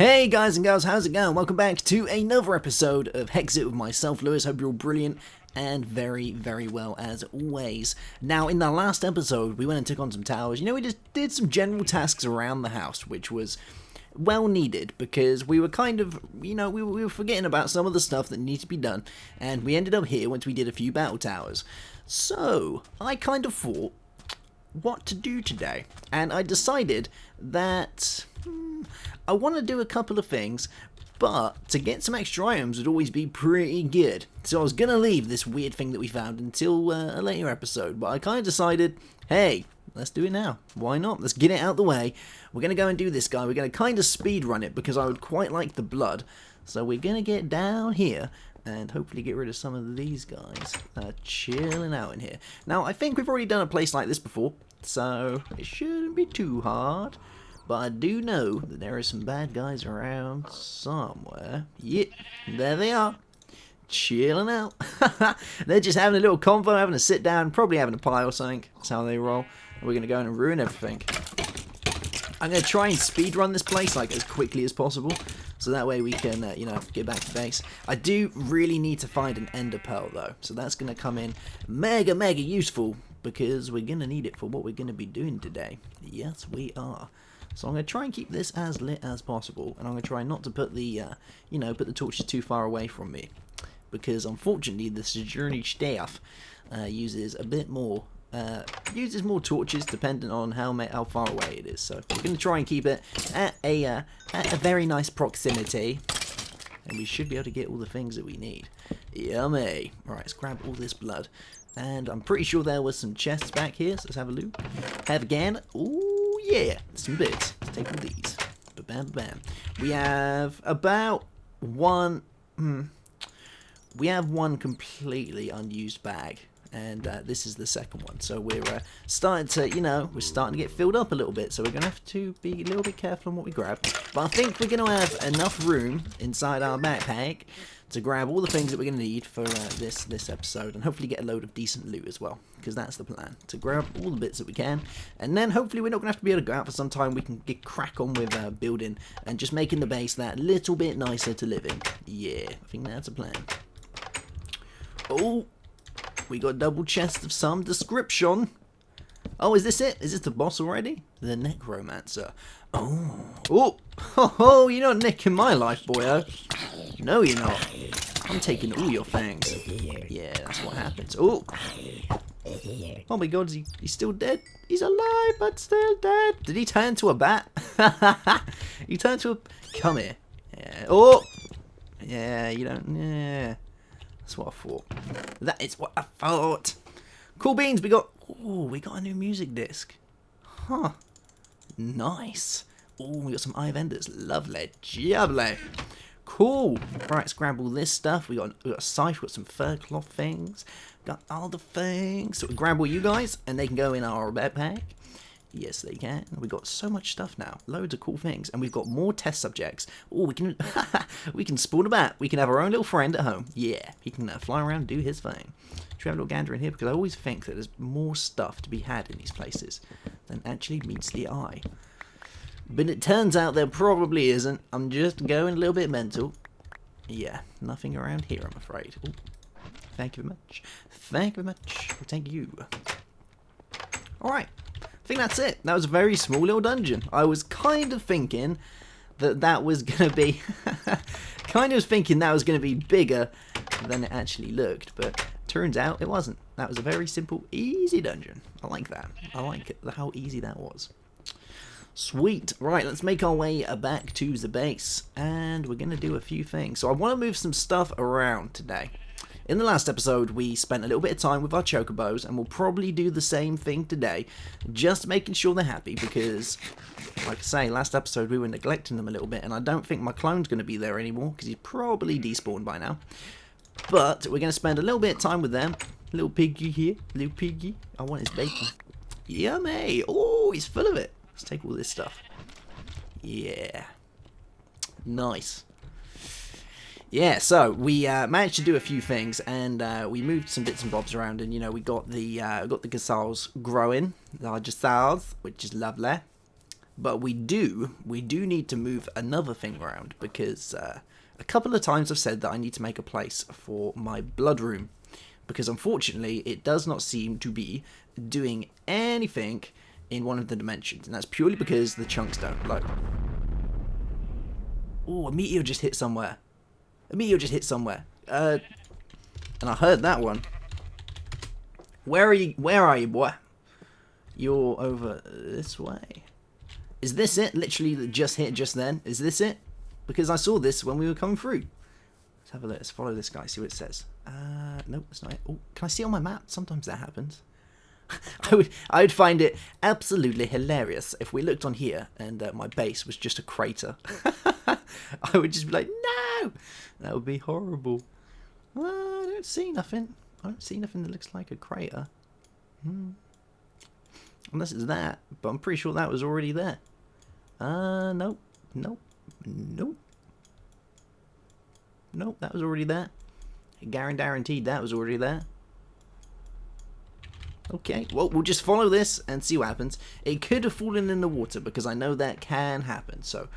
Hey guys and girls, how's it going? Welcome back to another episode of Hexxit with myself, Lewis. Hope you're all brilliant and very, very well as always. Now, in the last episode, we went and took on some towers. You know, we just did some general tasks around the house, which was well needed because we were kind of, you know, we were forgetting about some of the stuff that needs to be done, and we ended up here once we did a few battle towers. So, I kind of thought what to do today, and I decided that I want to do a couple of things, but to get some extra items would always be pretty good. So I was going to leave this weird thing that we found until a later episode, but I kind of decided, hey, let's do it now. Why not? Let's get it out the way. We're going to go and do this guy. We're going to kind of speed run it because I would quite like the blood. So we're going to get down here and hopefully get rid of some of these guys chilling out in here. Now, I think we've already done a place like this before, so it shouldn't be too hard. But I do know that there are some bad guys around somewhere. Yep, there they are. Chilling out. They're just having a little convo, having a sit down, probably having a pie or something. That's how they roll. And we're going to go in and ruin everything. I'm going to try and speed run this place like as quickly as possible. So that way we can, you know, get back to base. I do really need to find an ender pearl though. So that's going to come in mega useful because we're going to need it for what we're going to be doing today. Yes, we are. So I'm going to try and keep this as lit as possible, and I'm going to try not to put the, you know, put the torches too far away from me, because unfortunately the Sojourner staff uses a bit more, uses more torches depending on how far away it is. So we're going to try and keep it at a very nice proximity, and we should be able to get all the things that we need. Yummy! All right, let's grab all this blood, and I'm pretty sure there was some chests back here. So let's have a look. Have again. Ooh. Yeah, some bits. Let's take all these. Ba-bam, ba-bam. We have about one. We have one completely unused bag, and this is the second one. So we're starting to, you know, we're starting to get filled up a little bit. So we're gonna have to be a little bit careful on what we grab. But I think we're gonna have enough room inside our backpack to grab all the things that we're going to need for this episode, and hopefully get a load of decent loot as well, because that's the plan, to grab all the bits that we can, and then hopefully we're not going to have to be able to go out for some time. We can get crack on with building and just making the base that little bit nicer to live in. Yeah, I think that's a plan. Oh, we got a double chest of some description. Oh, is this it? Is this the boss already? The Necromancer. Oh, you're not nicking my life, boyo. No, you're not. I'm taking all your things. Yeah, that's what happens. Oh my god, is he still dead? He's alive, but still dead. Did he turn into a bat? He turned to a... Come here. Yeah. Oh! Yeah, you don't... Yeah. That's what I thought. That is what I thought. Cool beans, we got... Oh, we got a new music disc. Huh. Nice. Oh, we got some eye vendors. Lovely. Jubbly. Cool. Right, let's grab all this stuff. We got a scythe, we got some fur cloth things. Got all the things. So we grab all you guys, and they can go in our backpack. Yes, they can. We got so much stuff now. Loads of cool things. And we've got more test subjects. Oh, we can we can spawn a bat. We can have our own little friend at home. Yeah, he can fly around and do his thing. Should we have a little gander in here? Because I always think that there's more stuff to be had in these places than actually meets the eye. But it turns out there probably isn't. I'm just going a little bit mental. Yeah, nothing around here, I'm afraid. Ooh, thank you very much. Thank you very much. Well, thank you. Alright, I think that's it. That was a very small little dungeon. I was kind of thinking that was going to be... kind of thinking that was going to be bigger than it actually looked. But turns out it wasn't. That was a very simple, easy dungeon. I like that. I like how easy that was. Sweet. Right, let's make our way back to the base, and we're going to do a few things. So I want to move some stuff around today. In the last episode, we spent a little bit of time with our chocobos, and we'll probably do the same thing today, just making sure they're happy, because, like I say, last episode we were neglecting them a little bit, and I don't think my clone's going to be there anymore, because he's probably despawned by now. But we're going to spend a little bit of time with them. Little piggy here, little piggy. I want his bacon. Yummy! Oh, he's full of it. Let's take all this stuff. Yeah. Nice. Yeah, so we managed to do a few things, and we moved some bits and bobs around, and you know, we got the gazelles growing, our gazelles, which is lovely. But we do need to move another thing around, because a couple of times I've said that I need to make a place for my blood room, because unfortunately it does not seem to be doing anything in one of the dimensions, and that's purely because the chunks don't load. Oh, a meteor just hit somewhere. A meteor just hit somewhere. And I heard that one. Where are you? Where are you, boy? You're over this way. Is this it? Literally that just hit just then? Is this it? Because I saw this when we were coming through. Let's have a look. Let's follow this guy. See what it says. Nope, that's not it. Oh, can I see it on my map? Sometimes that happens. I would find it absolutely hilarious if we looked on here and my base was just a crater. I would just be like, no! That would be horrible. I don't see nothing. I don't see nothing that looks like a crater. Unless it's that, but I'm pretty sure that was already there. Nope. Nope. Nope. Nope, that was already there. Guaranteed that was already there. Okay, well, we'll just follow this and see what happens. It could have fallen in the water, because I know that can happen. So,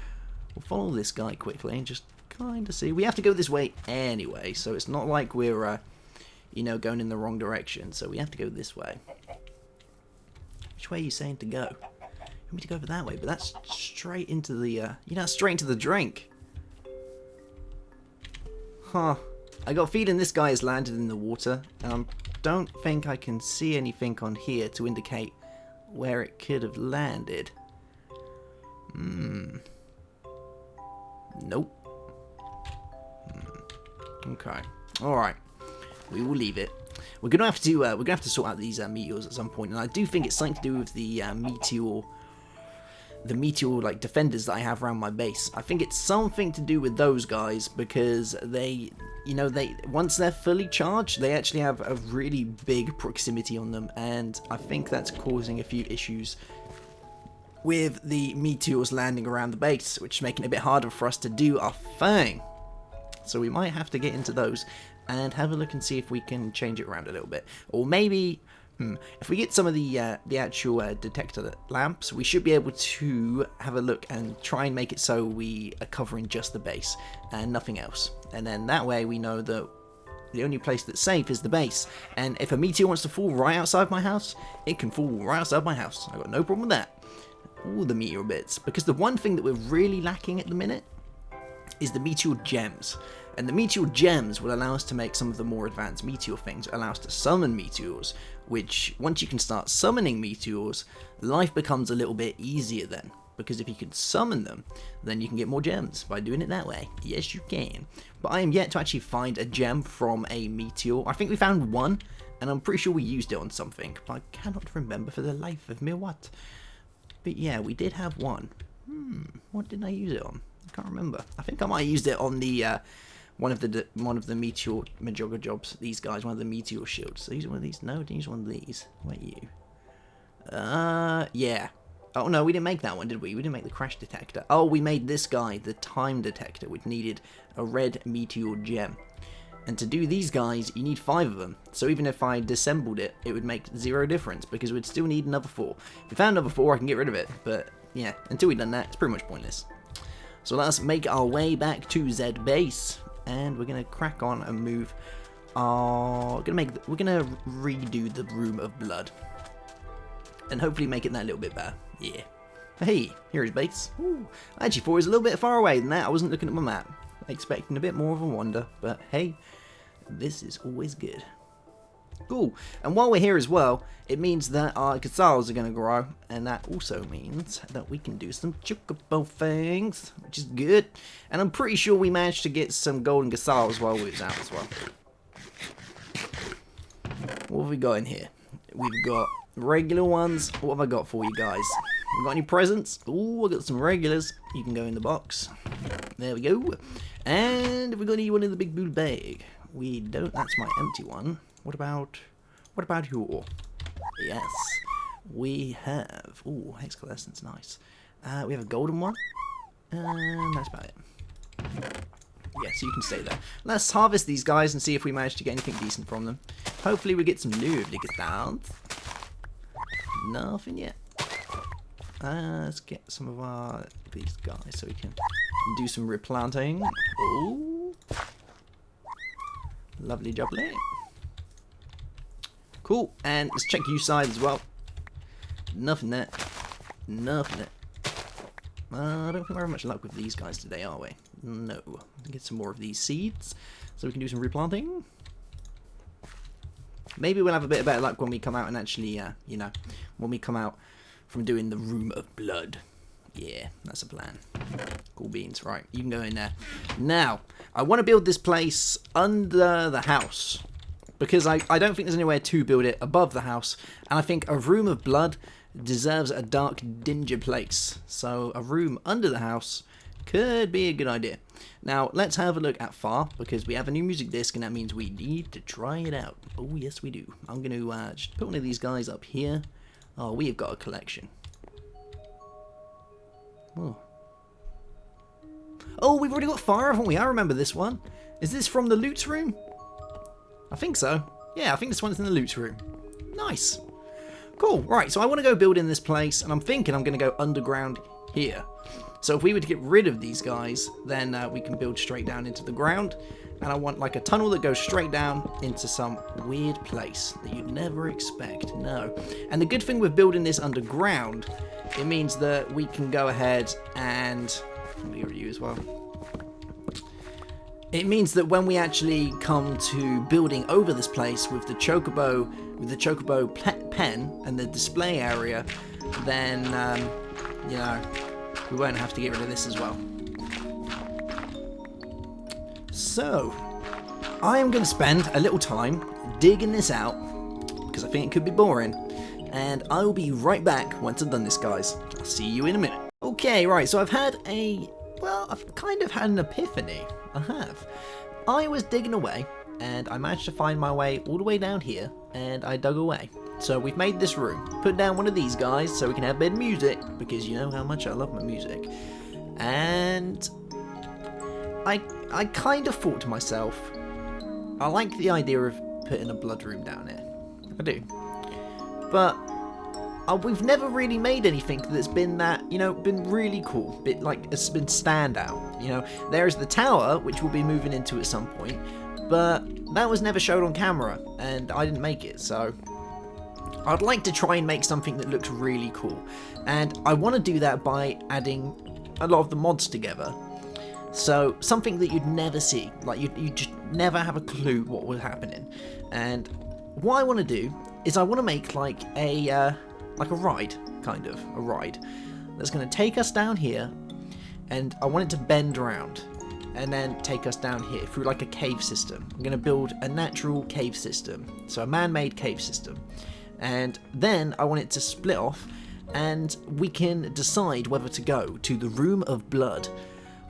we'll follow this guy quickly and just kind of see. We have to go this way anyway, so it's not like we're, you know, going in the wrong direction. So, we have to go this way. Which way are you saying to go? You want me to go over that way, but that's straight into the, you know, straight into the drink. Huh. I got a feeling this guy has landed in the water, and I don't think I can see anything on here to indicate where it could have landed. Nope. Okay. All right. We will leave it. We're gonna have to sort out these meteors at some point, and I do think it's something to do with the meteor like defenders that I have around my base. I think it's something to do with those guys, because they, you know, once they're fully charged, they actually have a really big proximity on them, and I think that's causing a few issues with the meteors landing around the base, which is making it a bit harder for us to do our thing. So we might have to get into those and have a look and see if we can change it around a little bit, or maybe if we get some of the actual detector lamps, we should be able to have a look and try and make it so we are covering just the base and nothing else. And then that way we know that the only place that's safe is the base. And if a meteor wants to fall right outside my house, it can fall right outside my house. I've got no problem with that. All the meteor bits. Because the one thing that we're really lacking at the minute is the meteor gems. And the meteor gems will allow us to make some of the more advanced meteor things, allow us to summon meteors, which once you can start summoning meteors, life becomes a little bit easier then. Because if you can summon them, then you can get more gems by doing it that way. Yes, you can. But I am yet to actually find a gem from a meteor. I think we found one, and I'm pretty sure we used it on something, but I cannot remember for the life of me what. But yeah, we did have one. What did I use it on? I can't remember. I think I might have used it on the one of the meteor Majogga jobs. These guys, one of the meteor shields. So use one of these. No, didn't use one of these. Where are you? Yeah. Oh no, we didn't make that one, did we? We didn't make the crash detector. Oh, we made this guy, the time detector, which needed a red meteor gem. And to do these guys, you need 5 of them. So even if I disassembled it, it would make 0 difference, because we'd still need another 4. If we found another 4, I can get rid of it. But yeah, until we've done that, it's pretty much pointless. So let's make our way back to Z base, and we're gonna crack on and move our. We're gonna redo the Room of Blood, and hopefully make it that little bit better. Yeah. Hey, here is base. Ooh, I actually thought it was a little bit far away than that. I wasn't looking at my map, expecting a bit more of a wander, but hey, this is always good. Cool. And while we're here as well, it means that our gazelles are going to grow, and that also means that we can do some chocobo things, which is good. And I'm pretty sure we managed to get some golden gazelles while we was out as well. What have we got in here? We've got regular ones. What have I got for you guys? We got any presents? Ooh, I got some regulars. You can go in the box. There we go. And have we got anyone in the big blue bag? We don't. That's my empty one. What about your? Yes, we have. Ooh, Hexxit, nice. We have a golden one, and that's about it. Yeah, so you can stay there. Let's harvest these guys and see if we manage to get anything decent from them. Hopefully we get some new gazelles. Nothing yet. Let's get some of these guys so we can do some replanting. Oh, lovely jubbly. Cool, and let's check you side as well. Nothing there. Nothing there. I don't think we're having much luck with these guys today, are we? No. Get some more of these seeds so we can do some replanting. Maybe we'll have a bit of better luck when we come out and actually, you know, when we come out from doing the Room of Blood. Yeah, that's a plan. Cool beans. Right, you can go in there. Now, I want to build this place under the house, because I don't think there's anywhere to build it above the house, and I think a Room of Blood deserves a dark, dingy place. So a room under the house could be a good idea. Now, let's have a look at far, because we have a new music disc, and that means we need to try it out. Oh, yes, we do. I'm going to just put one of these guys up here. Oh, we have got a collection. Oh, we've already got fire, haven't we? I remember this one. Is this from the loot room? I think so. Yeah, I think this one's in the loot room. Nice. Cool. Right, so I want to go build in this place, and I'm thinking I'm going to go underground here. So if we were to get rid of these guys, then we can build straight down into the ground. And I want like a tunnel that goes straight down into some weird place that you'd never expect. No. And the good thing with building this underground, it means that we can go ahead and... Let me you as well. It means that when we actually come to building over this place with the chocobo, pen and the display area, then you know, we won't have to get rid of this as well. So, I am going to spend a little time digging this out, because I think it could be boring, and I will be right back once I've done this, guys. I'll see you in a minute. Okay, right, so I've kind of had an epiphany. I have. I was digging away, and I managed to find my way all the way down here, and I dug away. So we've made this room. Put down one of these guys so we can have a bit of music, because you know how much I love my music. And I kind of thought to myself, I like the idea of putting a blood room down here. I do. But we've never really made anything that's been that, you know, been really cool. Bit like it's been standout. You know, there's the tower, which we'll be moving into at some point, but that was never showed on camera, and I didn't make it, so I'd like to try and make something that looks really cool. And I want to do that by adding a lot of the mods together. So something that you'd never see, like you just never have a clue what was happening. And what I want to do is I want to make like a ride, kind of a ride that's going to take us down here, and I want it to bend around and then take us down here through like a cave system. I'm going to build a natural cave system, so a man-made cave system, and then I want it to split off, and we can decide whether to go to the Room of Blood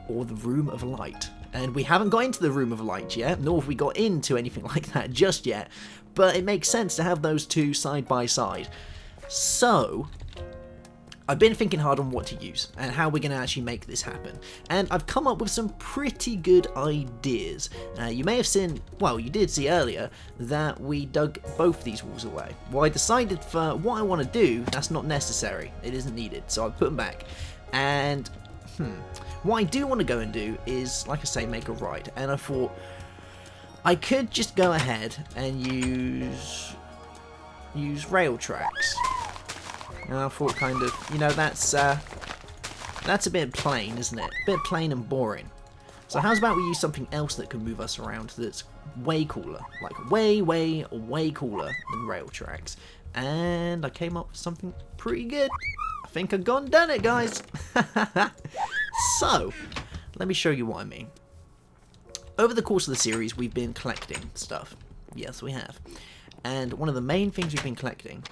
or the Room of Light. And we haven't got into the Room of Light yet, nor have we got into anything like that just yet, but it makes sense to have those two side by side. So, I've been thinking hard on what to use and how we're going to actually make this happen. And I've come up with some pretty good ideas. You may have seen, well, you did see earlier, that we dug both these walls away. Well, I decided for what I want to do, that's not necessary. It isn't needed, so I put them back. And, what I do want to go and do is, like I say, make a ride. And I thought I could just go ahead and use rail tracks. And I thought kind of, you know, that's a bit plain, isn't it? A bit plain and boring. So how's about we use something else that can move us around that's way cooler. Like way, way, way cooler than rail tracks. And I came up with something pretty good. I think I've gone and done it, guys. So, let me show you what I mean. Over the course of the series, we've been collecting stuff. Yes, we have. And one of the main things we've been collecting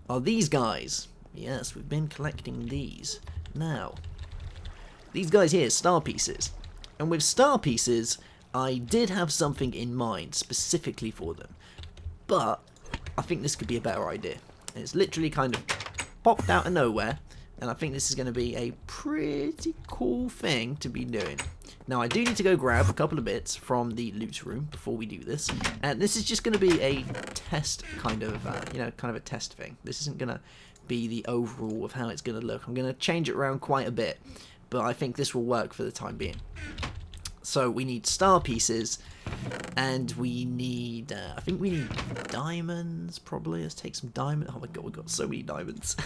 are these guys. Yes, we've been collecting these. Now, these guys here, star pieces. And with star pieces, I did have something in mind specifically for them. But I think this could be a better idea. And it's literally kind of popped out of nowhere. And I think this is going to be a pretty cool thing to be doing. Now, I do need to go grab a couple of bits from the loot room before we do this. And this is just going to be a test kind of, you know, kind of a test thing. This isn't going to be the overall of how it's going to look. I'm going to change it around quite a bit, but I think this will work for the time being. So we need star pieces, and we need, I think we need diamonds, probably. Let's take some diamonds. Oh my god, we've got so many diamonds.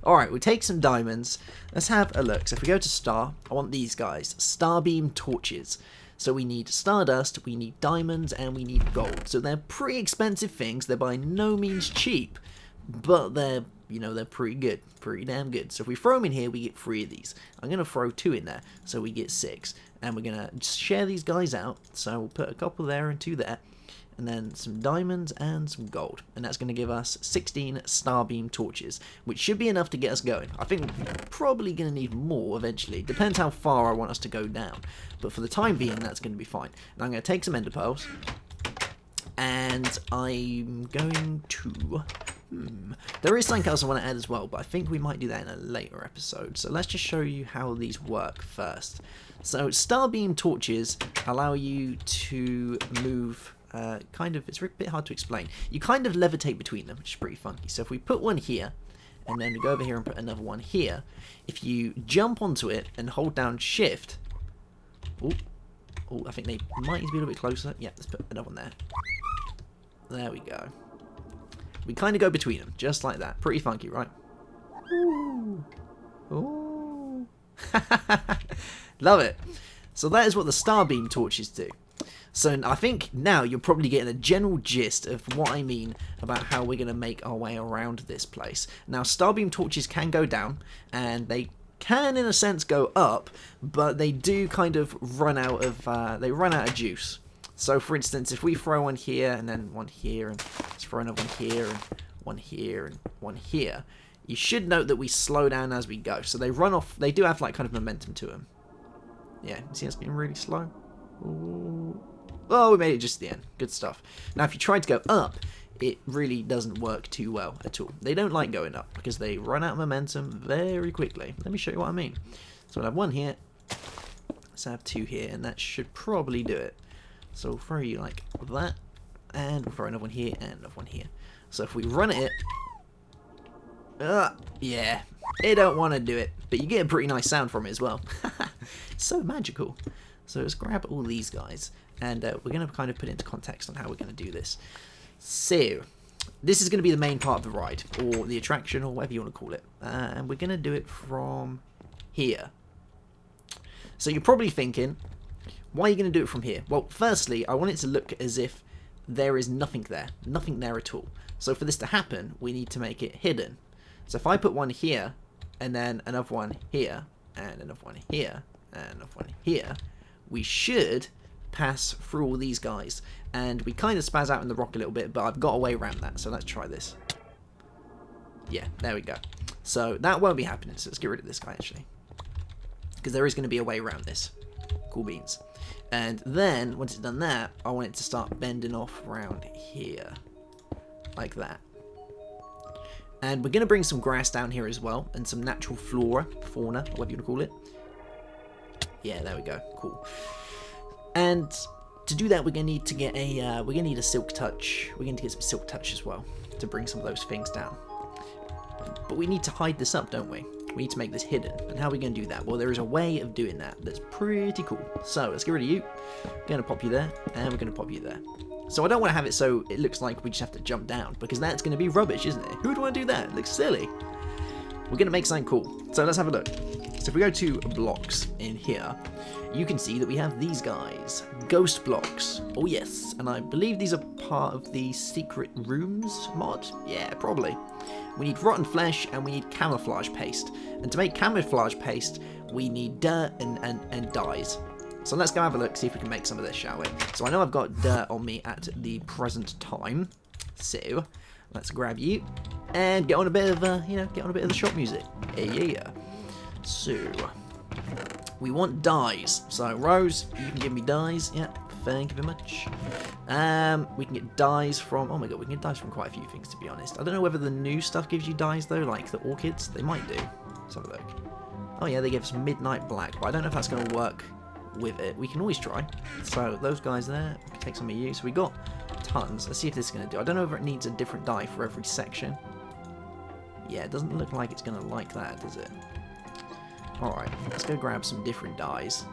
Alright, we'll take some diamonds. Let's have a look. So if we go to star, I want these guys. Starbeam torches. So we need stardust, we need diamonds, and we need gold. So they're pretty expensive things. They're by no means cheap, but they're, you know, they're pretty good. Pretty damn good. So if we throw them in here, we get 3 of these. I'm going to throw 2 in there, so we get 6. And we're going to just share these guys out. So we'll put a couple there and 2 there. And then some diamonds and some gold. And that's going to give us 16 starbeam torches, which should be enough to get us going. I think we're probably going to need more eventually. Depends how far I want us to go down. But for the time being, that's going to be fine. And I'm going to take some ender pearls. And I'm going to... There is something else I want to add as well, but I think we might do that in a later episode. So let's just show you how these work first. So starbeam torches allow you to move... it's a bit hard to explain. You kind of levitate between them, which is pretty funky. So if we put one here, and then we go over here and put another one here, if you jump onto it and hold down shift, oh, I think they might need to be a little bit closer. Yeah, let's put another one there. There we go. We kind of go between them, just like that. Pretty funky, right? Ooh. Ooh. Love it. So that is what the starbeam torches do. So I think now you're probably getting a general gist of what I mean about how we're going to make our way around this place. Now, starbeam torches can go down, and they can, in a sense, go up, but they do kind of run out of juice. So, for instance, if we throw one here, and then one here, and let's throw another one here, and one here, and one here, you should note that we slow down as we go. So they run off, they do have like kind of momentum to them. Yeah, see, it's getting really slow. Ooh. Oh, we made it just at the end. Good stuff. Now, if you try to go up, it really doesn't work too well at all. They don't like going up because they run out of momentum very quickly. Let me show you what I mean. So we'll have one here. Let's have 2 here, and that should probably do it. So we'll throw you like that, and we'll throw another one here and another one here. So if we run at it, yeah, it don't want to do it, but you get a pretty nice sound from it as well. So magical. So let's grab all these guys, and we're going to kind of put it into context on how we're going to do this. So this is going to be the main part of the ride, or the attraction, or whatever you want to call it, and we're going to do it from here. So you're probably thinking, why are you going to do it from here? Well, firstly, I want it to look as if there is nothing there at all. So for this to happen, we need to make it hidden. So if I put one here, and then another one here, and another one here, and another one here, we should pass through all these guys. And we kind of spaz out in the rock a little bit, but I've got a way around that, so let's try this. Yeah, there we go. So that won't be happening, so let's get rid of this guy actually, because there is going to be a way around this. Cool beans. And then, once it's done that, I want it to start bending off around here. Like that. And we're going to bring some grass down here as well, and some natural fauna, whatever you want to call it. Yeah, there we go. Cool. And to do that, we're going to need to get a silk touch. We're going to get some silk touch as well to bring some of those things down. But we need to hide this up, don't we? We need to make this hidden. And how are we going to do that? Well, there is a way of doing that that's pretty cool. So let's get rid of you. We're going to pop you there, and we're going to pop you there. So I don't want to have it so it looks like we just have to jump down, because that's going to be rubbish, isn't it? Who would want to do that? It looks silly. We're going to make something cool. So let's have a look. So if we go to blocks in here, you can see that we have these guys. Ghost blocks. Oh yes. And I believe these are part of the secret rooms mod? Yeah, probably. We need rotten flesh, and we need camouflage paste. And to make camouflage paste, we need dirt and dyes. So let's go have a look, see if we can make some of this, shall we? So I know I've got dirt on me at the present time. So let's grab you and get on a bit of get on a bit of the shop music. Yeah. So we want dyes. So Rose, you can give me dyes. Yeah, thank you very much. We can get dyes from, oh my god, we can get dyes from quite a few things, to be honest. I don't know whether the new stuff gives you dyes though, like the orchids. They might do. Let's have a look. Oh yeah, they give us midnight black, but I don't know if that's going to work with it. We can always try. So those guys there, we can take some of you. So we got tons. Let's see if this is going to do. I don't know if it needs a different dye for every section. Yeah, it doesn't look like it's going to like that, does it? Alright, let's go grab some different dyes.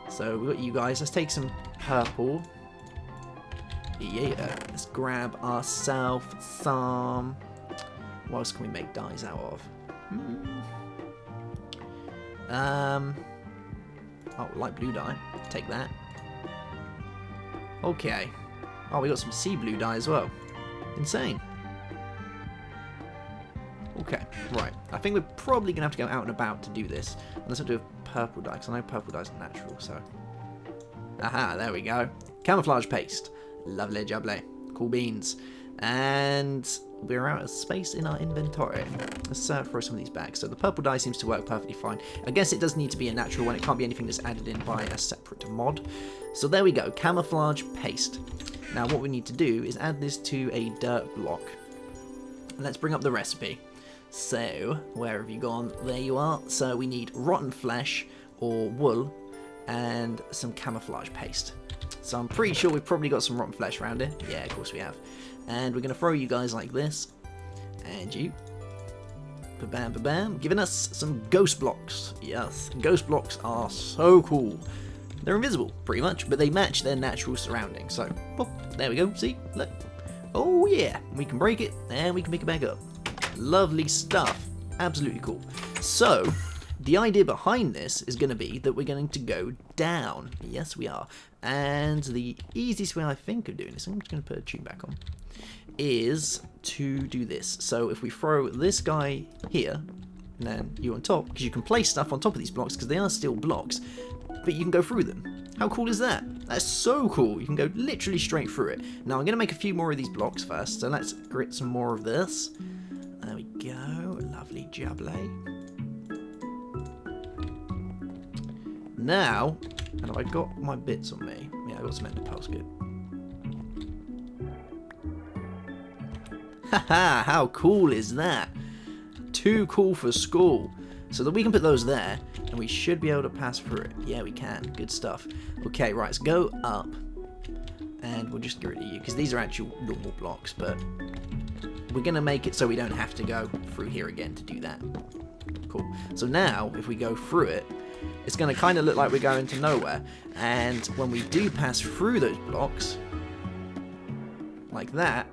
So we've got you guys. Let's take some purple. Yeah, let's grab ourselves some... What else can we make dyes out of? Oh, light blue dye. Take that. Okay. Oh, we got some sea blue dye as well. Insane. Okay, right. I think we're probably going to have to go out and about to do this. Unless I do a purple dye, because I know purple dye is natural, so... Aha, there we go. Camouflage paste. Lovely jubbly. Cool beans. And we're out of space in our inventory. Let's throw some of these back. So the purple dye seems to work perfectly fine. I guess it does need to be a natural one. It can't be anything that's added in by a separate mod. So there we go. Camouflage paste. Now what we need to do is add this to a dirt block. Let's bring up the recipe. So, where have you gone? There you are. So we need rotten flesh or wool and some camouflage paste. So I'm pretty sure we've probably got some rotten flesh around here. Yeah, of course we have. And we're going to throw you guys like this. And you. Ba-bam, ba-bam. Giving us some ghost blocks. Yes, ghost blocks are so cool. They're invisible, pretty much, but they match their natural surroundings. So, oh, there we go. See? Look. Oh, yeah. We can break it, and we can pick it back up. Lovely stuff. Absolutely cool. So, the idea behind this is going to be that we're going to go down. Yes, we are. And the easiest way I think of doing this, I'm just going to put a tune back on, is to do this. So if we throw this guy here, and then you on top, because you can place stuff on top of these blocks, because they are still blocks, but you can go through them. How cool is that? That's so cool. You can go literally straight through it. Now I'm going to make a few more of these blocks first, so let's grit some more of this. There we go. Lovely jubbly. Now, and have I got my bits on me? Yeah, I got some ender pearls, good. Haha, how cool is that? Too cool for school. So that we can put those there, and we should be able to pass through it. Yeah, we can. Good stuff. Okay, right, let's go up. And we'll just get rid of you, because these are actual normal blocks, but we're going to make it so we don't have to go through here again to do that. Cool. So now, if we go through it, it's going to kind of look like we're going to nowhere. And when we do pass through those blocks, like that,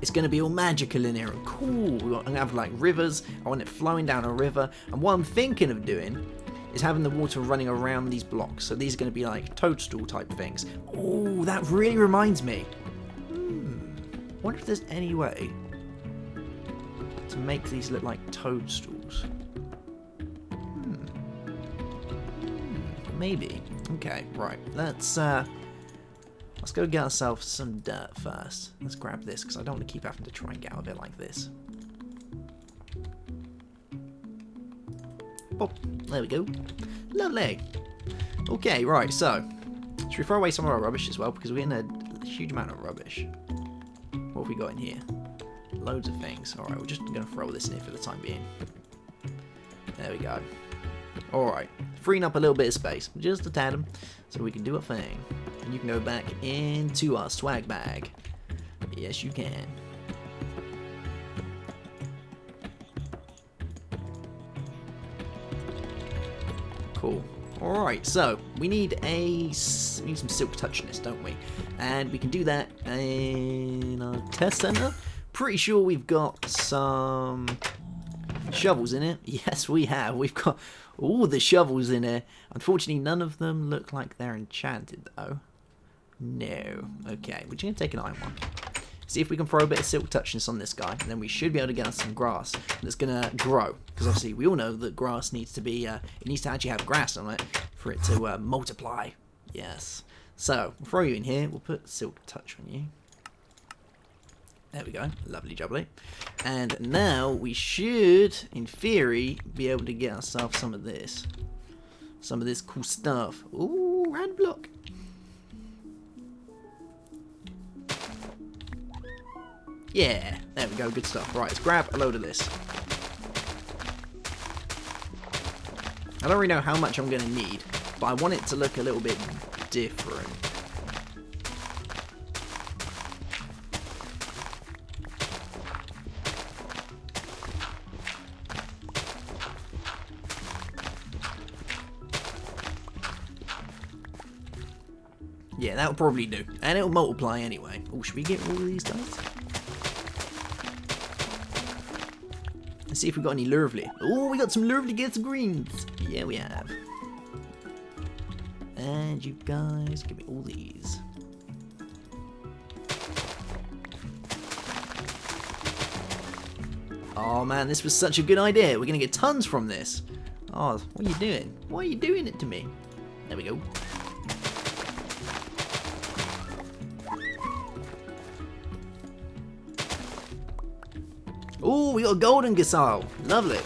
it's going to be all magical in here and cool. We're going to have like rivers. I want it flowing down a river. And what I'm thinking of doing is having the water running around these blocks. So these are going to be like toadstool type things. Oh, that really reminds me. I wonder if there's any way to make these look like toadstools. Maybe. Okay, right. Let's go get ourselves some dirt first. Let's grab this, because I don't want to keep having to try and get out of it like this. Oh, there we go. Lovely. Okay, right, so should we throw away some of our rubbish as well, because we're in a huge amount of rubbish. What have we got in here? Loads of things. Alright, we're just going to throw this in here for the time being. There we go. Alright, freeing up a little bit of space, just a tad, so we can do a thing. And you can go back into our swag bag. Yes, you can. Cool. Alright, so we need some silk touchness, don't we? And we can do that in our test center. Pretty sure we've got some shovels in it. Yes, we have. We've got all the shovels in here. Unfortunately, none of them look like they're enchanted, though. No. Okay, we're just going to take an iron one. See if we can throw a bit of silk touchness on this guy, and then we should be able to get us some grass that's going to grow. Because obviously, we all know that grass needs to be, it needs to actually have grass on it for it to multiply. Yes. So, we'll throw you in here. We'll put silk touch on you. There we go. Lovely jubbly. And now we should, in theory, be able to get ourselves some of this. Some of this cool stuff. Ooh, rad block. Yeah, there we go. Good stuff. Right, let's grab a load of this. I don't really know how much I'm going to need, but I want it to look a little bit different. Yeah, that'll probably do. And it'll multiply anyway. Oh, should we get all of these guys? Let's see if we've got any lovely. Oh, we got some lovely gets greens. Yeah, we have. And you guys, give me all these. Oh man, this was such a good idea. We're gonna get tons from this. Oh, what are you doing? Why are you doing it to me? There we go. Oh, we got a golden gazelle. Lovely.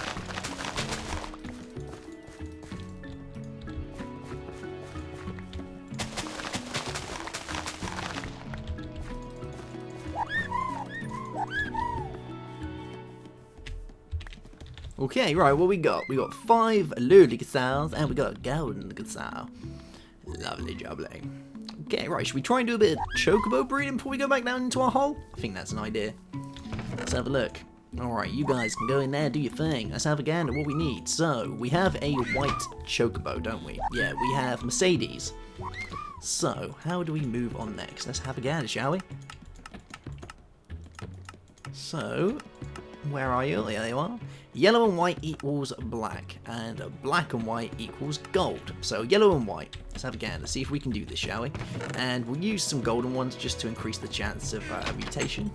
Okay, right, what we got? We got 5 lovely gazelles and we got a golden gazelle. Lovely jubbly. Okay, right, should we try and do a bit of chocobo breeding before we go back down into our hole? I think that's an idea. Let's have a look. Alright, you guys can go in there, do your thing. Let's have a gander at what we need. So, we have a white chocobo, don't we? Yeah, we have Mercedes. So, how do we move on next? Let's have a gander, shall we? So, where are you? There you are. Yellow and white equals black, and black and white equals gold. So yellow and white. Let's have a gander, see if we can do this, shall we? And we'll use some golden ones just to increase the chance of mutation.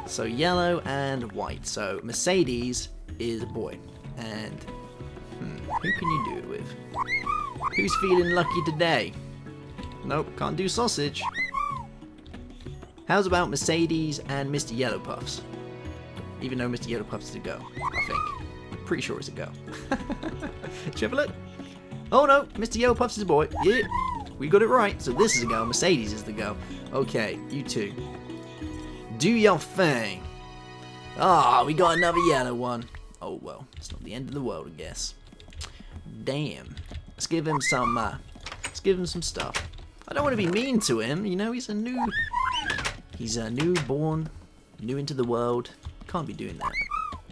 So yellow and white. So Mercedes is a boy. And who can you do it with? Who's feeling lucky today? Nope, can't do sausage. How's about Mercedes and Mr. Yellow Puffs? Even though Mr. Yellow Puffs is a go, I think. Pretty sure it's a go. Should you have a look? Oh no, Mr. Yellow Puffs is a boy. Yeah, we got it right. So this is a go. Mercedes is the go. Okay, you two. Do your thing. Ah, we got another yellow one. Oh well, it's not the end of the world, I guess. Damn. Let's give him some. Let's give him some stuff. I don't want to be mean to him. You know, he's a newborn, new into the world. Can't be doing that.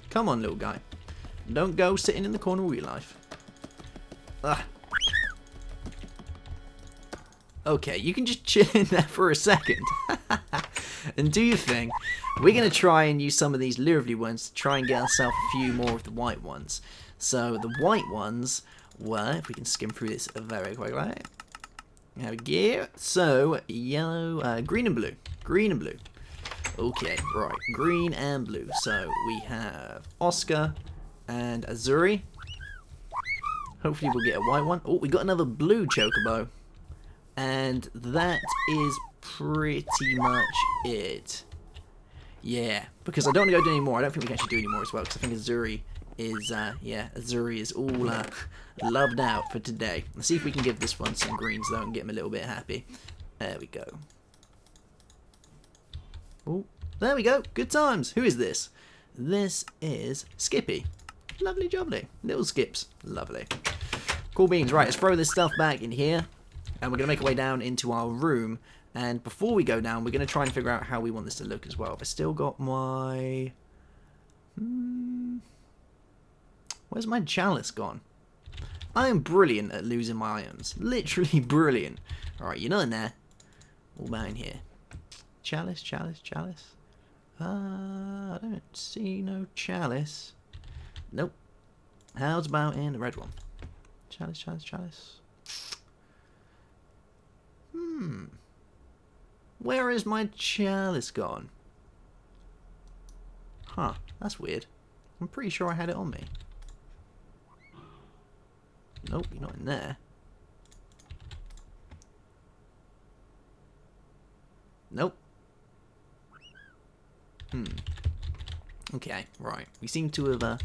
Come on, little guy. Don't go sitting in the corner of your life. Ugh. Okay, you can just chill in there for a second. And do your thing. We're going to try and use some of these lovely ones to try and get ourselves a few more of the white ones. So the white ones were, if we can skim through this very quickly. There we go. So, yellow, green and blue. Green and blue. Okay, right, green and blue. So we have Oscar and Azuri. Hopefully we'll get a white one. Oh, we got another blue chocobo. And that is pretty much it. Yeah, because I don't want to go do any more. I don't think we can actually do any more as well, because I think Azuri is, yeah, Azuri is all loved out for today. Let's see if we can give this one some greens, though, and get him a little bit happy. There we go. Oh, there we go. Good times. Who is this? This is Skippy. Lovely jubbly. Little Skips. Lovely. Cool beans. Right, let's throw this stuff back in here. And we're going to make our way down into our room. And before we go down, we're going to try and figure out how we want this to look as well. I've still got my... Where's my chalice gone? I am brilliant at losing my items. Literally brilliant. Alright, you're not in there. What about in here? Chalice, chalice, chalice. I don't see no chalice. Nope. How's about in the red one? Chalice, chalice, chalice. Where is my chalice gone? Huh, that's weird. I'm pretty sure I had it on me. Nope, you're not in there. Nope. Okay, right. We seem to have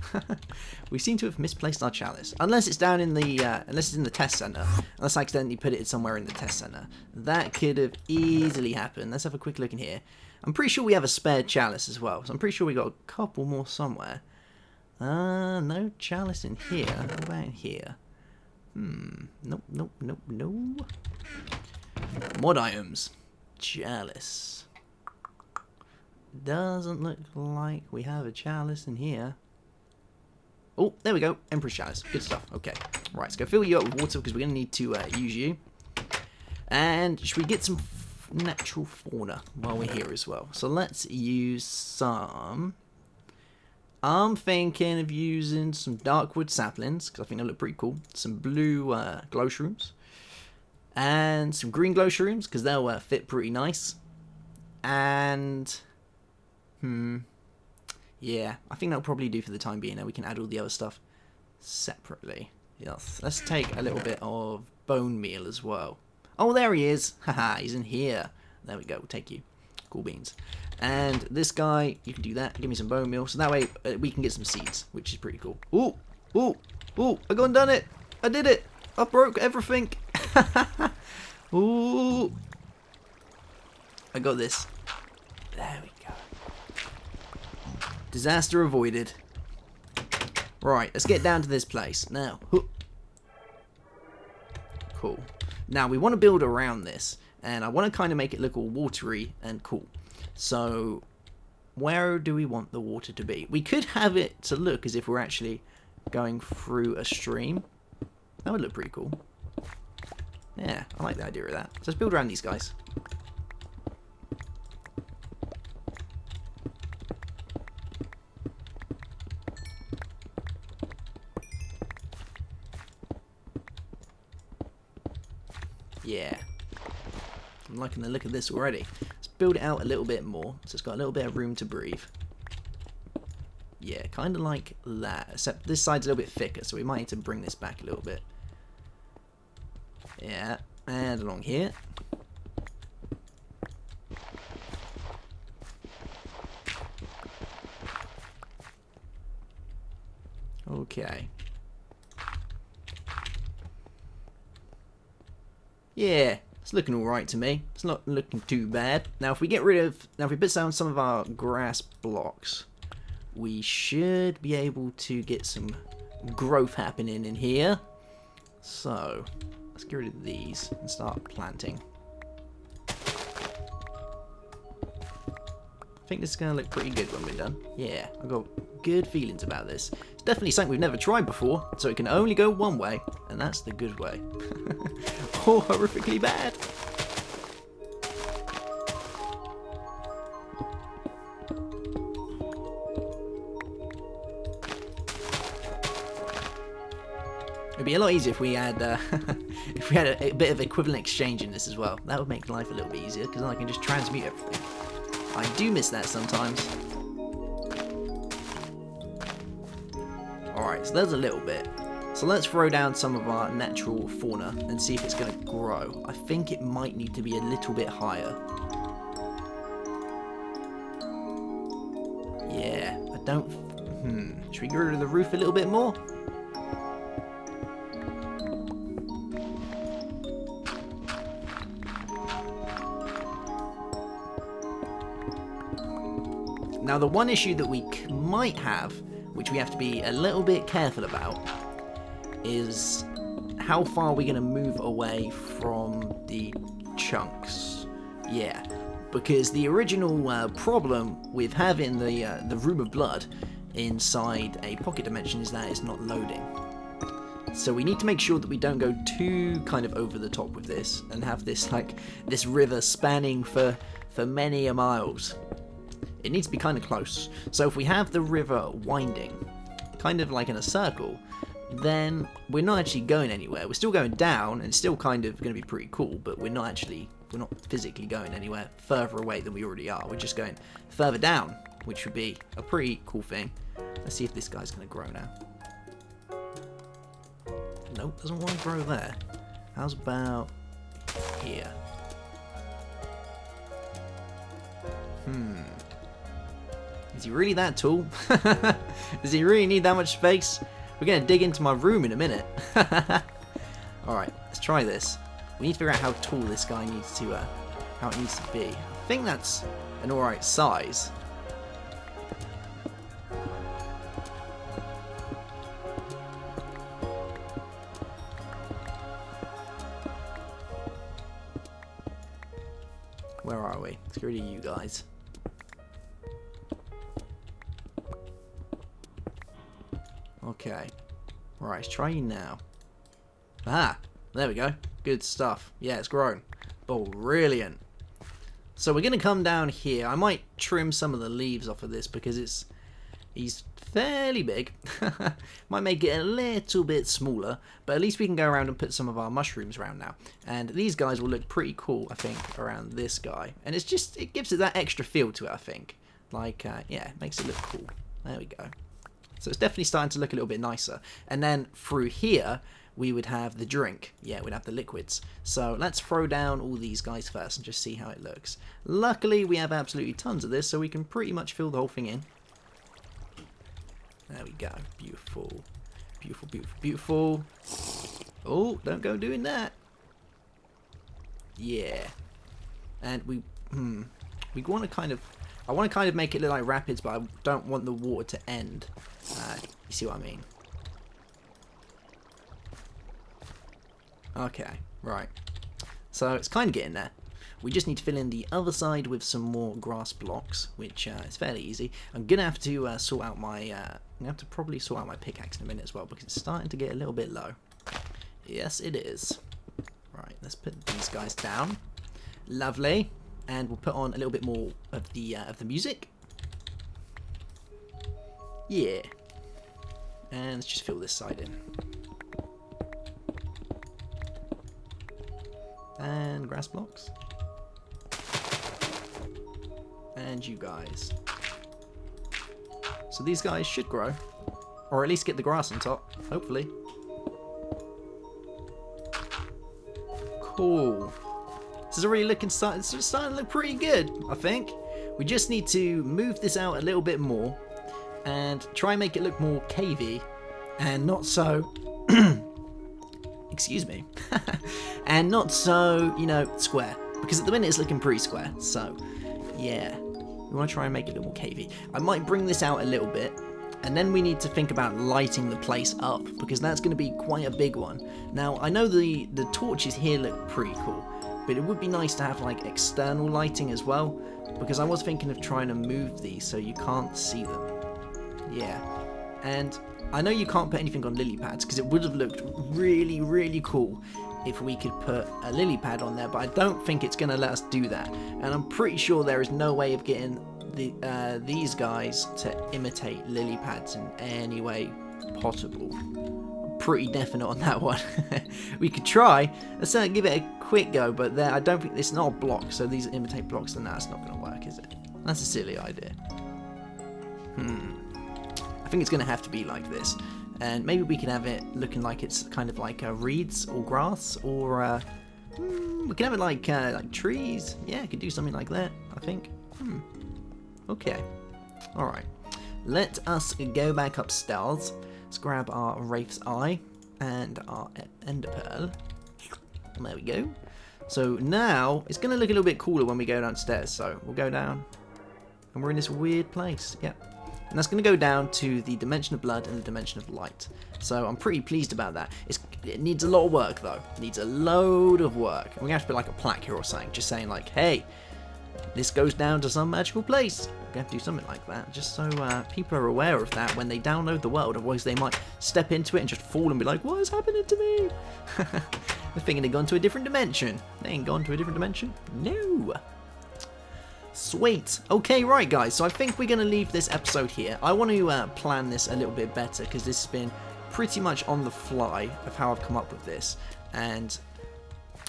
we seem to have misplaced our chalice. Unless it's down in the unless it's in the test center. Unless I accidentally put it somewhere in the test center. That could have easily happened. Let's have a quick look in here. I'm pretty sure we have a spare chalice as well. So I'm pretty sure we got a couple more somewhere. No chalice in here. What about in here? Nope, nope, nope, no. Mod items. Chalice. Doesn't look like we have a chalice in here. Oh, there we go. Emperor's chalice. Good stuff. Okay. Right, let's go fill you up with water because we're going to need to use you. And should we get some natural fauna while we're here as well? So let's use some... I'm thinking of using some darkwood saplings, because I think they look pretty cool. Some blue glow shrooms. And some green glow shrooms, because they'll fit pretty nice. And... yeah, I think that'll probably do for the time being. Now we can add all the other stuff separately. Yes. Let's take a little bit of bone meal as well. Oh, there he is. Haha, he's in here. There we go. We'll take you. Cool beans. And this guy, you can do that. Give me some bone meal. So that way we can get some seeds, which is pretty cool. Ooh, ooh, ooh. I gone done it. I did it. I broke everything. Ooh. I got this. There we go. Disaster avoided. Right, let's get down to this place. Now. Cool. Now, we want to build around this. And I want to kind of make it look all watery and cool. So, where do we want the water to be? We could have it to look as if we're actually going through a stream. That would look pretty cool. Yeah, I like the idea of that. So let's build around these guys. Yeah. I'm liking the look of this already. Let's build it out a little bit more, so it's got a little bit of room to breathe. Yeah, kind of like that, except this side's a little bit thicker, so we might need to bring this back a little bit. Yeah, and along here. Okay. Yeah, it's looking alright to me. It's not looking too bad. Now if we get rid of, if we put down some of our grass blocks, we should be able to get some growth happening in here. So, let's get rid of these and start planting. I think this is going to look pretty good when we're done. Yeah, I've got good feelings about this. It's definitely something we've never tried before, so it can only go one way, and that's the good way. Or horrifically bad. It'd be a lot easier if we had if we had a bit of equivalent exchange in this as well. That would make life a little bit easier, because then I can just transmute everything. I do miss that sometimes. Alright, so there's a little bit. So let's throw down some of our natural fauna and see if it's going to grow. I think it might need to be a little bit higher. Yeah, I don't... Should we get rid of the roof a little bit more? Now the one issue that we might have, which we have to be a little bit careful about, is how far are we going to move away from the chunks. Yeah, because the original problem with having the room of blood inside a pocket dimension is that it's not loading. So we need to make sure that we don't go too kind of over the top with this and have this like this river spanning for many a miles. It needs to be kind of close. So if we have the river winding, kind of like in a circle, then we're not actually going anywhere. We're still going down, and it's still kind of going to be pretty cool, but we're not physically going anywhere further away than we already are. We're just going further down, which would be a pretty cool thing. Let's see if this guy's going to grow now. Nope, doesn't want to grow there. How's about here? Is he really that tall? Does he really need that much space? We're going to dig into my room in a minute. Alright, let's try this. We need to figure out how tall this guy needs to, how it needs to be. I think that's an alright size. Where are we? Let's get rid of you guys. Okay. Right, let's try you now. Ah! There we go. Good stuff. Yeah, it's grown. Brilliant. So we're going to come down here. I might trim some of the leaves off of this because he's fairly big. Might make it a little bit smaller, but at least we can go around and put some of our mushrooms around now. And these guys will look pretty cool, I think, around this guy. And it's just, it gives it that extra feel to it, I think. Like, yeah, it makes it look cool. There we go. So it's definitely starting to look a little bit nicer. And then through here, we would have the drink. Yeah, we'd have the liquids. So let's throw down all these guys first and just see how it looks. Luckily, we have absolutely tons of this, so we can pretty much fill the whole thing in. There we go. Beautiful. Beautiful, beautiful, beautiful. Oh, don't go doing that. Yeah. And we want to kind of... I want to kind of make it look like rapids, but I don't want the water to end. You see what I mean? Okay, right. So it's kind of getting there. We just need to fill in the other side with some more grass blocks, which is fairly easy. I'm gonna have to sort out my. I'm gonna have to probably sort out my pickaxe in a minute as well because it's starting to get a little bit low. Yes, it is. Right, let's put these guys down. Lovely, and we'll put on a little bit more of the music. Yeah, and let's just fill this side in. And grass blocks. And you guys. So these guys should grow. Or at least get the grass on top, hopefully. Cool. This is already looking starting to look pretty good, I think. We just need to move this out a little bit more and try and make it look more cavey and not so excuse me. And not so, you know, square. Because at the minute it's looking pretty square. So, yeah. We want to try and make it a little more cavey. I might bring this out a little bit. And then we need to think about lighting the place up. Because that's going to be quite a big one. Now, I know the torches here look pretty cool. But it would be nice to have, like, external lighting as well. Because I was thinking of trying to move these so you can't see them. Yeah. And I know you can't put anything on lily pads. Because it would have looked really, really cool if we could put a lily pad on there, but I don't think it's going to let us do that. And I'm pretty sure there is no way of getting these guys to imitate lily pads in any way possible. I'm pretty definite on that one. We could try. Let's give it a quick go, but I don't think it's not a block, so these imitate blocks, then that's not going to work, is it? That's a silly idea. I think it's going to have to be like this. And maybe we can have it looking like it's kind of like reeds or grass, or we can have it like trees. Yeah, could do something like that, I think. Okay. Alright. Let us go back upstairs. Let's grab our Wraith's Eye and our Ender Pearl. There we go. So now, it's going to look a little bit cooler when we go downstairs. So we'll go down, and we're in this weird place. Yep. And that's going to go down to the Dimension of Blood and the Dimension of Light. So I'm pretty pleased about that. It needs a lot of work, though. It needs a load of work. We're going to have to put like a plaque here or something, just saying like, hey, this goes down to some magical place. We're going to have to do something like that, just so people are aware of that when they download the world. Otherwise, they might step into it and just fall and be like, what is happening to me? They're thinking they've gone to a different dimension. They ain't gone to a different dimension. No. Sweet. Okay, right, guys. So I think we're going to leave this episode here. I want to plan this a little bit better because this has been pretty much on the fly of how I've come up with this, and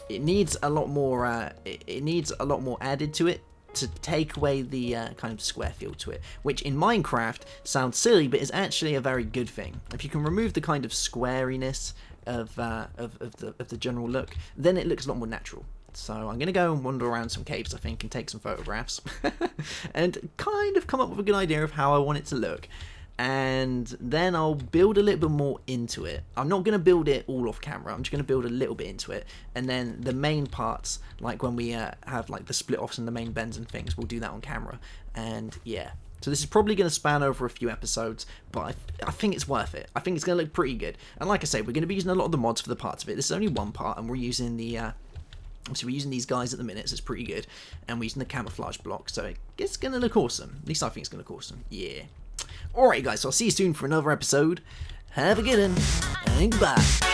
it needs a lot more. It needs a lot more added to it to take away the kind of square feel to it, which in Minecraft sounds silly, but is actually a very good thing. If you can remove the kind of squariness of the general look, then it looks a lot more natural. So I'm going to go and wander around some caves, I think, and take some photographs. And kind of come up with a good idea of how I want it to look. And then I'll build a little bit more into it. I'm not going to build it all off camera. I'm just going to build a little bit into it. And then the main parts, like when we have like the split offs and the main bends and things, we'll do that on camera. And yeah. So this is probably going to span over a few episodes, but I think it's worth it. I think it's going to look pretty good. And like I say, we're going to be using a lot of the mods for the parts of it. This is only one part, and we're using the... Obviously, we're using these guys at the minute, so it's pretty good. And we're using the camouflage block, so it's going to look awesome. At least I think it's going to look awesome. Yeah. Alright, guys, so I'll see you soon for another episode. Have a good one, and goodbye.